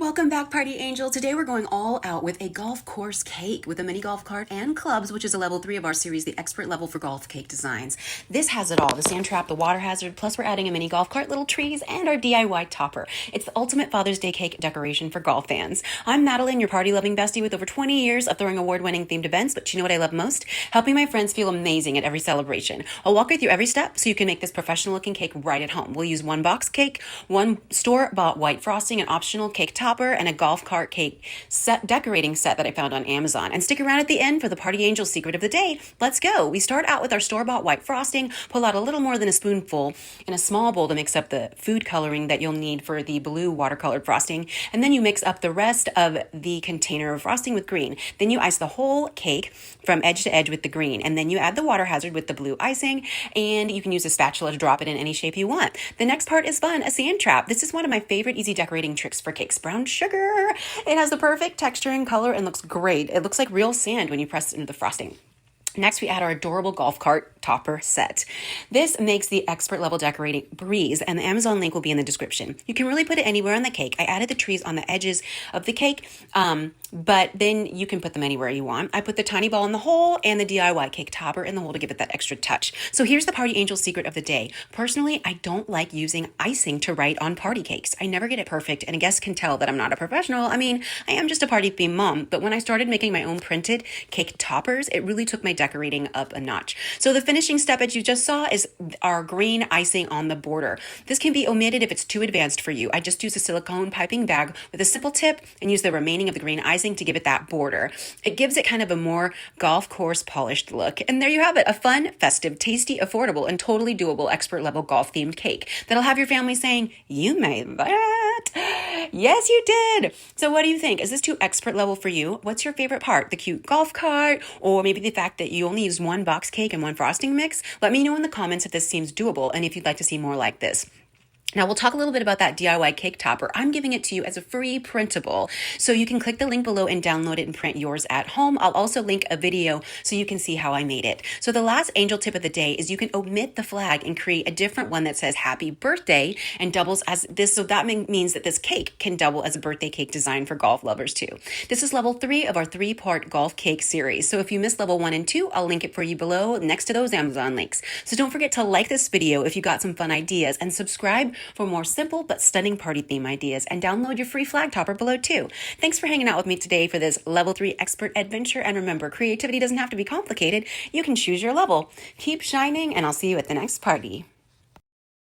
Welcome back, Party Angel. Today we're going all out with a golf course cake with a mini golf cart and clubs, which is a level 3 of our series, the expert level for golf cake designs. This has it all, the sand trap, the water hazard, plus we're adding a mini golf cart, little trees, and our DIY topper. It's the ultimate Father's Day cake decoration for golf fans. I'm Madelyn, your party-loving bestie with over 20 years of throwing award-winning themed events, but you know what I love most? Helping my friends feel amazing at every celebration. I'll walk you through every step so you can make this professional-looking cake right at home. We'll use one box cake, one store-bought white frosting, an optional cake topper, and a golf cart cake set decorating set that I found on Amazon. And stick around at the end for the Party Angel secret of the day. Let's go. We start out with our store-bought white frosting, pull out a little more than a spoonful in a small bowl to mix up the food coloring that you'll need for the blue watercolored frosting, and then you mix up the rest of the container of frosting with green. Then you ice the whole cake from edge to edge with the green, and then you add the water hazard with the blue icing, and you can use a spatula to drop it in any shape you want. The next part is fun, a sand trap. This is one of my favorite easy decorating tricks for cakes. Brown sugar. It has the perfect texture and color and looks great. It looks like real sand when you press it into the frosting. Next, we add our adorable golf cart topper set. This makes the expert level decorating breeze, and the Amazon link will be in the description. You can really put it anywhere on the cake. I added the trees on the edges of the cake, but then you can put them anywhere you want. I put the tiny ball in the hole and the DIY cake topper in the hole to give it that extra touch. So here's the Party Angel secret of the day. Personally, I don't like using icing to write on party cakes. I never get it perfect, and a guest can tell that I'm not a professional. I mean, I am just a party theme mom, but when I started making my own printed cake toppers, it really took my decorating up a notch. So the finishing step, as you just saw, is our green icing on the border. This can be omitted if it's too advanced for you. I just use a silicone piping bag with a simple tip and use the remaining of the green icing to give it that border. It gives it kind of a more golf course polished look. And there you have it, a fun, festive, tasty, affordable, and totally doable expert level golf themed cake that'll have your family saying, "You made that." Yes, you did. So what do you think? Is this too expert level for you? What's your favorite part? The cute golf cart, or maybe the fact that you only use one box cake and one frosting mix? Let me know in the comments if this seems doable and if you'd like to see more like this. Now, we'll talk a little bit about that DIY cake topper. I'm giving it to you as a free printable, so you can click the link below and download it and print yours at home. I'll also link a video so you can see how I made it. So the last angel tip of the day is you can omit the flag and create a different one that says happy birthday and doubles as this. So that means that this cake can double as a birthday cake design for golf lovers too. This is level 3 of our 3-part golf cake series. So if you missed level 1 and 2, I'll link it for you below next to those Amazon links. So don't forget to like this video if you got some fun ideas, and subscribe for more simple but stunning party theme ideas, and download your free flag topper below too. Thanks for hanging out with me today for this level 3 expert adventure, and remember, creativity doesn't have to be complicated. You can choose your level. Keep shining, and I'll see you at the next party.